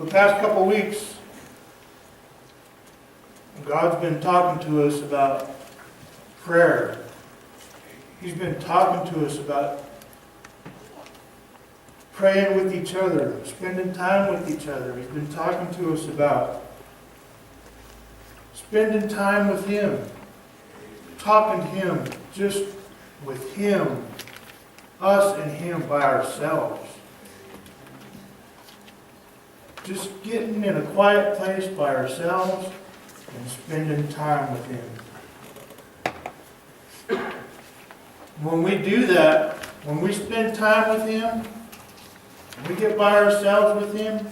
The past couple weeks, God's been talking to us about prayer. He's been talking to us about praying with each other, spending time with each other. He's been talking to us about spending time with Him, talking to Him, just with Him, us and Him by ourselves. Just getting in a quiet place by ourselves and spending time with Him. When we do that, when we spend time with Him, when we get by ourselves with Him,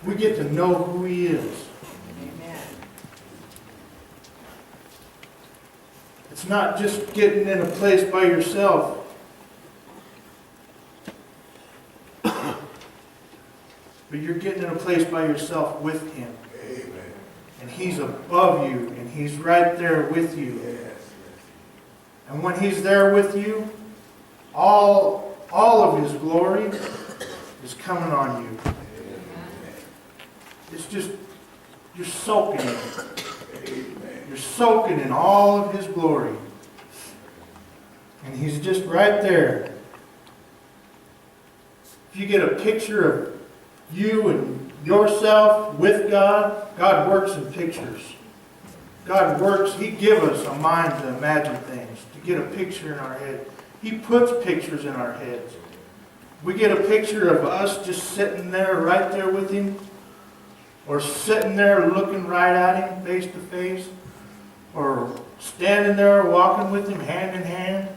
we get to know who He is. Amen. It's not just getting in a place by yourself. But you're getting in a place by yourself with Him. Amen. And He's above you, and He's right there with you. Yes. And when He's there with you, all of His glory is coming on you. It's just, you're soaking in it. Amen. You're soaking in all of His glory. And He's just right there. If you get a picture of you and yourself with God, God works in pictures. God works, He gives us a mind to imagine things, to get a picture in our head. He puts pictures in our heads. We get a picture of us just sitting there, right there with Him, or sitting there looking right at Him face to face, or standing there walking with Him hand in hand.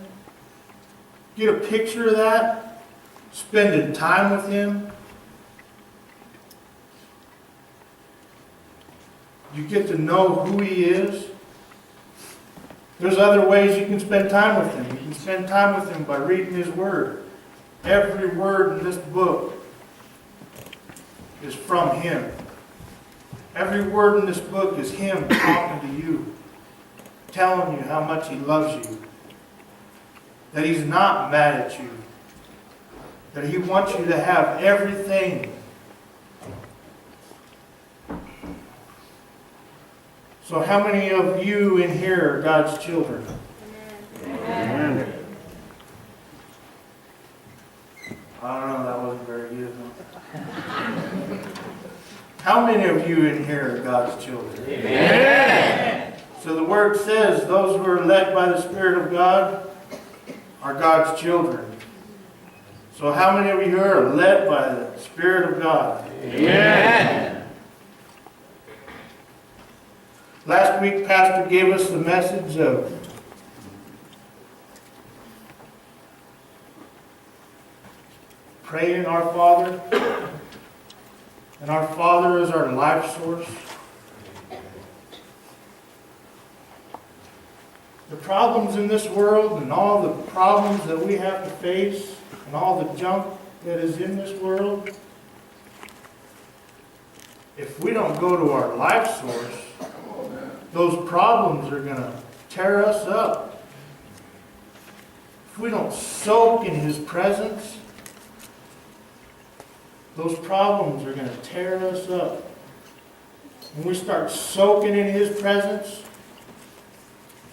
Get a picture of that, spending time with Him. You get to know who He is. There's other ways you can spend time with Him. You can spend time with Him by reading His Word. Every word in this book is from Him. Every word in this book is Him talking to you, telling you how much He loves you, that He's not mad at you, that He wants you to have everything. So how many of you in here are God's children? Amen. I don't know, that wasn't very good. How many of you in here are God's children? Amen. So the Word says those who are led by the Spirit of God are God's children. So how many of you here are led by the Spirit of God? Amen. Last week, Pastor gave us the message of praying our Father. And our Father is our life source. The problems in this world and all the problems that we have to face and all the junk that is in this world, if we don't go to our life source, those problems are going to tear us up. If we don't soak in His presence, those problems are going to tear us up. When we start soaking in His presence,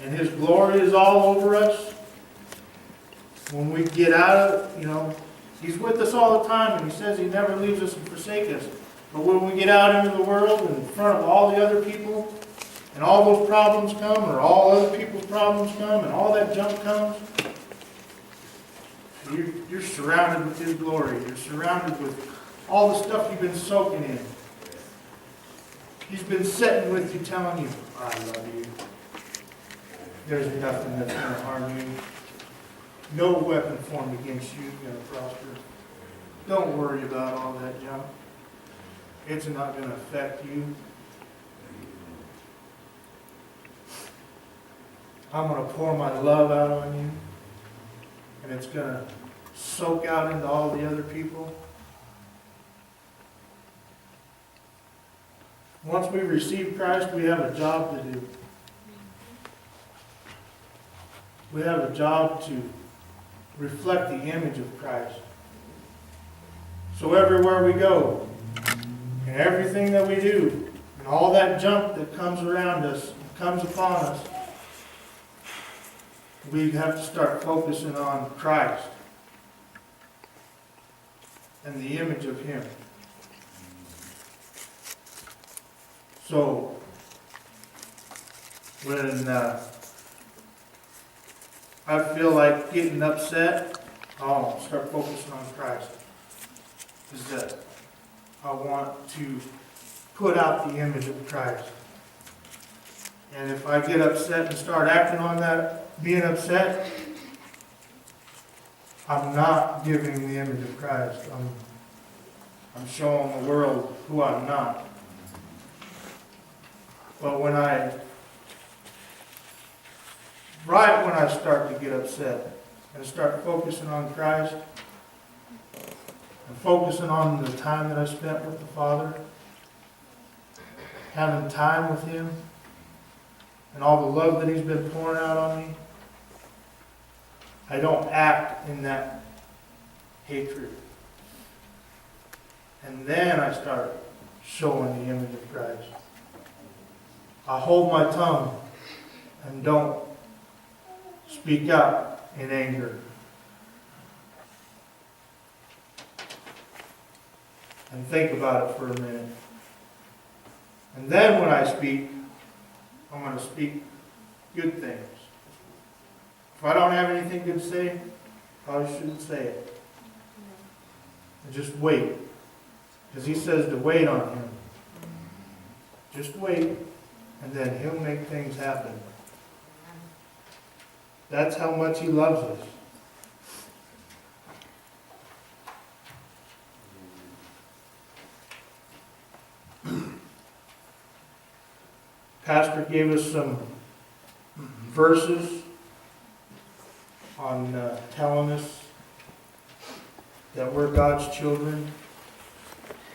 and His glory is all over us, when we get out of, He's with us all the time, and He says He never leaves us and forsakes us. But when we get out into the world and in front of all the other people, and all those problems come, or all other people's problems come, and all that junk comes, you're surrounded with His glory. You're surrounded with all the stuff you've been soaking in. He's been sitting with you telling you, I love you. There's nothing that's going to harm you. No weapon formed against you is going to prosper. Don't worry about all that junk. It's not going to affect you. I'm going to pour my love out on you, and it's going to soak out into all the other people. Once we receive Christ, we have a job to do. We have a job to reflect the image of Christ. So everywhere we go, and everything that we do, and all that junk that comes around us, comes upon us, we have to start focusing on Christ and the image of Him. So, when I feel like getting upset, I'll start focusing on Christ. Is that I want to put out the image of Christ. And if I get upset and start acting on that, being upset, I'm not giving the image of Christ. I'm showing the world who I'm not. But right when I start to get upset and start focusing on Christ and focusing on the time that I spent with the Father, having time with Him, and all the love that He's been pouring out on me, I don't act in that hatred. And then I start showing the image of Christ. I hold my tongue and don't speak out in anger. And think about it for a minute. And then when I speak, I'm going to speak good things. If I don't have anything good to say, I probably shouldn't say it. And just wait. Because He says to wait on Him. Just wait, and then He'll make things happen. That's how much He loves us. Pastor gave us some verses on telling us that we're God's children.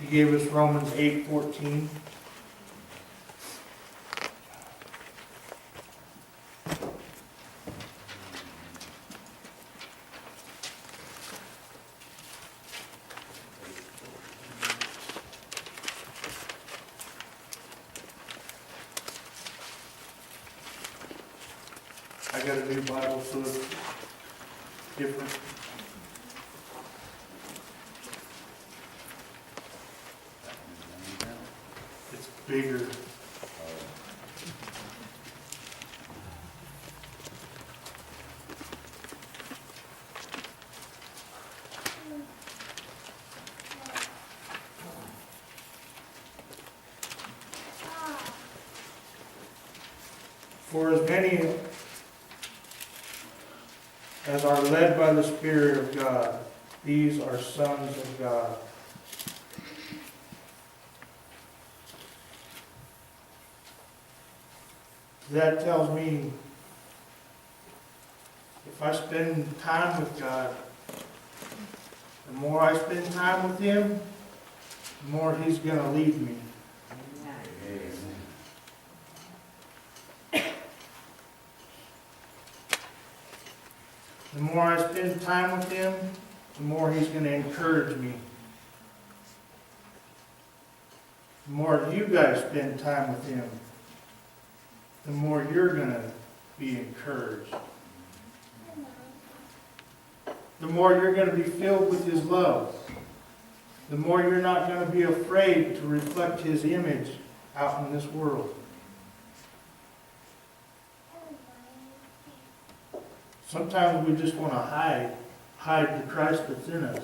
He gave us Romans 8:14. I got a new Bible, so it's different. It's bigger. For as many as are led by the Spirit of God, these are sons of God. That tells me if I spend time with God, the more I spend time with Him, the more He's going to lead me. The more I spend time with Him, the more He's going to encourage me. The more you guys spend time with Him, the more you're going to be encouraged. The more you're going to be filled with His love. The more you're not going to be afraid to reflect His image out in this world. Sometimes we just want to hide the Christ that's in us.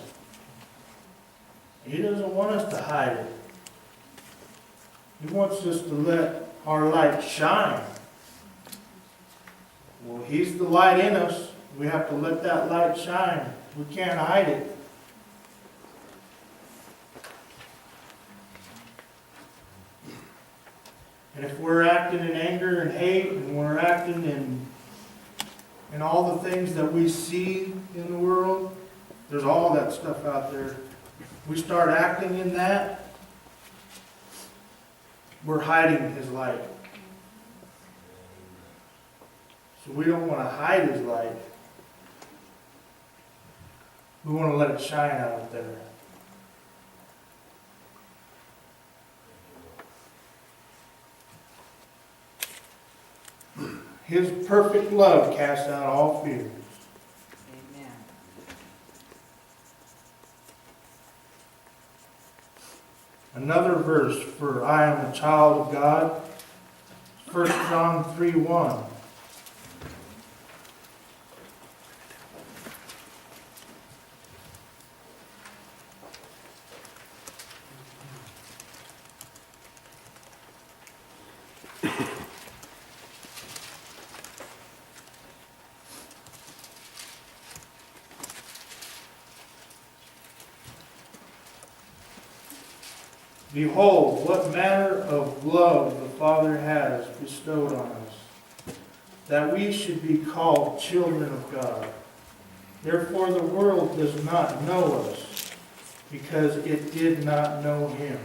He doesn't want us to hide it. He wants us to let our light shine. Well, He's the light in us. We have to let that light shine. We can't hide it. And if we're acting in anger and hate, and we're acting in all the things that we see in the world, there's all that stuff out there. We start acting in that, we're hiding His light. So we don't want to hide His light. We want to let it shine out there. His perfect love casts out all fear. Amen. Another verse for I am a child of God. 1 John 3:1. Behold, what manner of love the Father has bestowed on us, that we should be called children of God. Therefore the world does not know us, because it did not know Him.